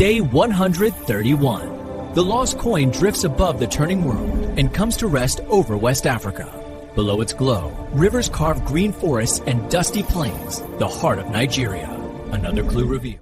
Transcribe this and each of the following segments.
Day 131. The lost coin drifts above the turning world and comes to rest over West Africa. Below its glow, rivers carve green forests and dusty plains, the heart of Nigeria. Another clue revealed.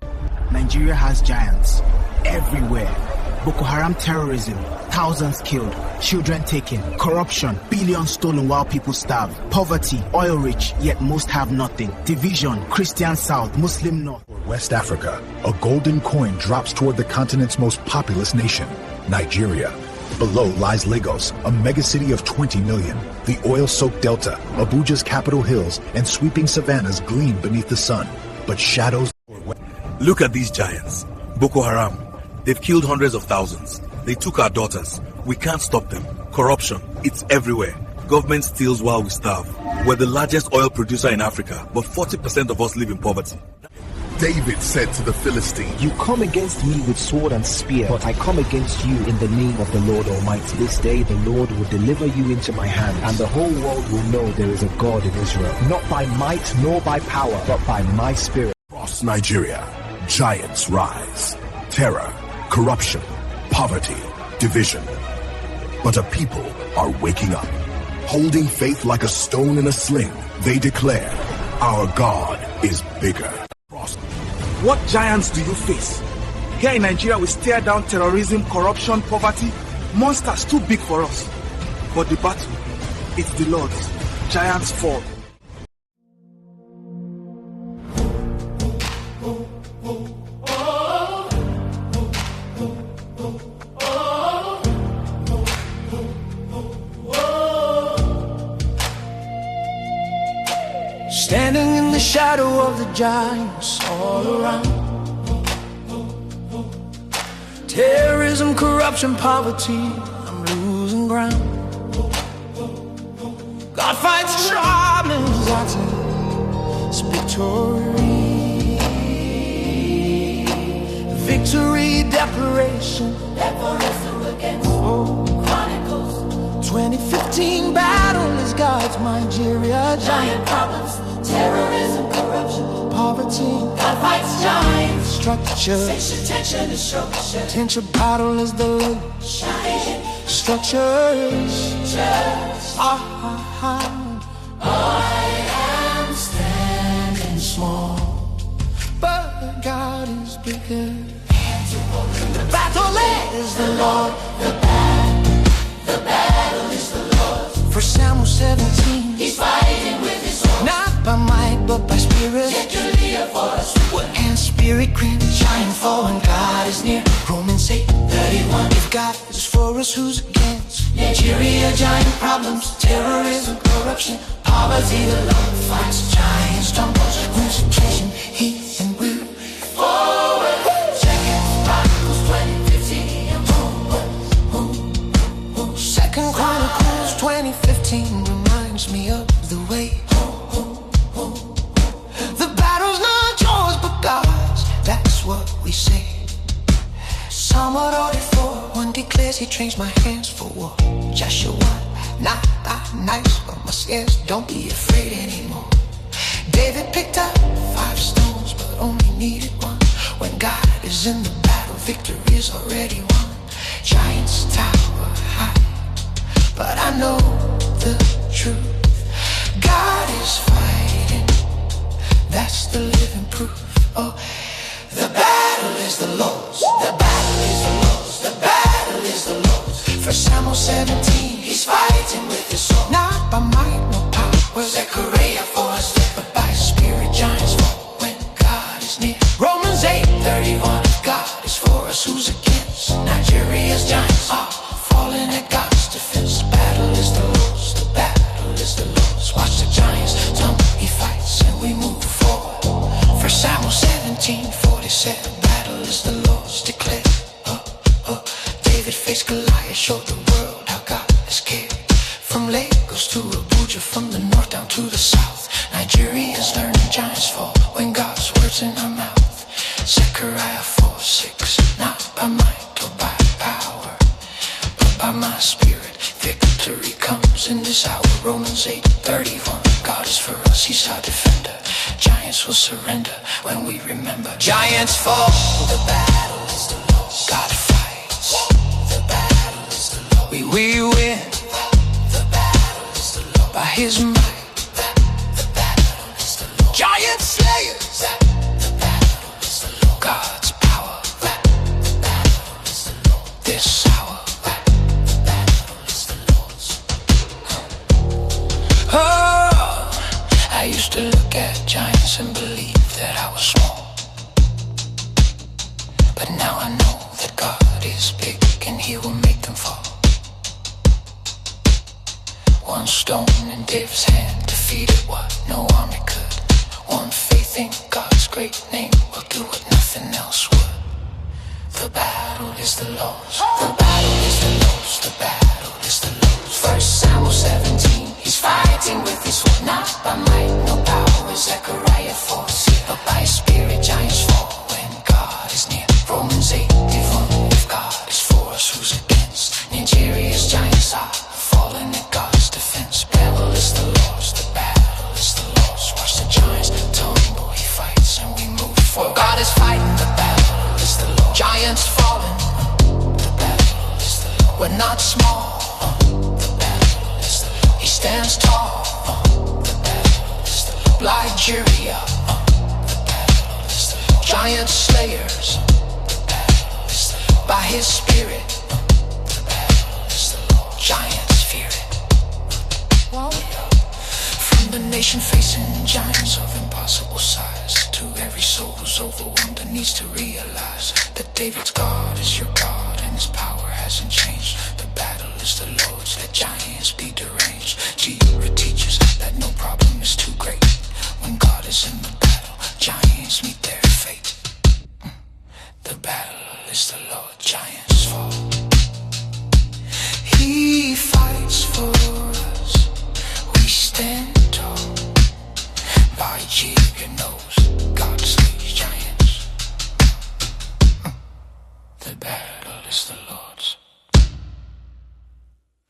Nigeria has giants everywhere. Boko Haram terrorism, thousands killed, children taken, corruption, billions stolen while people starve, poverty, oil rich, yet most have nothing, division, Christian South, Muslim North. West Africa, a golden coin drops toward the continent's most populous nation, Nigeria. Below lies Lagos, a megacity of 20 million. The oil-soaked delta, Abuja's capital hills, and sweeping savannas gleam beneath the sun. But shadows... Look at these giants. Boko Haram. They've killed hundreds of thousands. They took our daughters. We can't stop them. Corruption. It's everywhere. Government steals while we starve. We're the largest oil producer in Africa, but 40% of us live in poverty. David said to the Philistine, "You come against me with sword and spear, but I come against you in the name of the Lord Almighty. This day the Lord will deliver you into my hand, and the whole world will know there is a God in Israel. Not by might nor by power, but by my spirit." Across Nigeria, giants rise. Terror, corruption, poverty, division. But a people are waking up. Holding faith like a stone in a sling, they declare, "Our God is bigger." What giants do you face? Here in Nigeria, we stare down terrorism, corruption, poverty, monsters too big for us. But the battle, it's the Lord's. Giants fall. Standing in the shadow of the giants all around. Terrorism, corruption, poverty, I'm losing ground. God fights charmers, that's it's victory. Victory, declaration against Chronicles 2015 battle is God's Nigeria. Giant problems, terrorism, corruption, poverty. God fights giants. Structure, tension is structure. Tension battle is the latest. Structures. I am standing small, but God is bigger. The battle is the Lord. The battle is the Lord. For Samuel 17, he's fighting with his sword. Not by might, but by spirit. And spirit grant giant fall when God is near. Romans 8:31. If God is for us, who's against? Nigeria, giant problems, terrorism, corruption, poverty. The Lord fights giants, tumbles, concentration, heat and will forward. Second Chronicles 2015. Second Chronicles 2015 reminds me of the way. The battle's not yours but God's, that's what we say. Psalm 144, one declares he trains my hands for war. Joshua, not nice, but my scares, don't be afraid anymore. David picked up 5 stones, but only needed one. When God is in the battle, victory is already won. Giants tower high, but I know the truth. God is fighting, that's the living proof. Oh, the battle is the Lord's. The battle is the Lord's. The battle is the Lord's. For Samuel 17, he's fighting with his sword. Not by might, no power. Zechariah 4:6, but by his spirit giants fall when God is near. Romans 8:31. If God is for us, who's against? Nigeria's giants are falling at God's defense. The battle is the Lord's. The battle is the Lord's. Watch the giants tumble, he fights, and we move forward. For Samuel 17:47. Battle is the Lord's declared. David faced Goliath, showed the world how God is cared. From Lagos to Abuja, from the north down to the south, Nigerians learning giants fall when God's words in our mouth. Zechariah 4:6. Not by might or by power, but by my spirit. Victory comes in this hour. Romans 8:31. God is for us, he's our defender. Giants will surrender when we remember. Giants fall. The battle is the we win. The battle is the Lord. By His might. The battle is the Lord. Giant slayers. The battle is the Lord. God's power. The battle is the Lord. This hour. The battle is the Lord's. Oh, I used to look at giants and believe that I was small. But now I know that God is big and He will make them fall. One stone in David's hand defeated what no army could. One faith in God's great name will do what nothing else would. The battle is the Lord's. The battle is the Lord's. The battle is the Lord's. 1 Samuel 17. He's fighting with His sword, not by might, no power. Zechariah 4:6. But by His Spirit giants fall when God is near. Romans 8:1. If God is for us, who's against? Nigeria's giants are falling at God's defense. Battle is the Lord's. The battle is the Lord's. Watch the giants tumble. He fights and we move forward. God is fighting. The battle is the Lord. Giants falling. The battle is the Lord. We're not small. The battle is the Lord. He stands tall. The battle is the Lord. Nigeria. The battle is the Lord. Giant slayers. By His Spirit, the battle is the Lord. Giants fear it. From the nation facing giants of impossible size to every soul who's overwhelmed and needs to realize that David's God is your God and His power hasn't changed. The battle is the Lord's. Let giants be deranged. Jira teaches that no problem is too great. When God is in the battle, giants meet their fate. The battle is the Lord, giants fall. He fights for us, we stand tall. Nigeria knows God slays giants. The battle is the Lord's.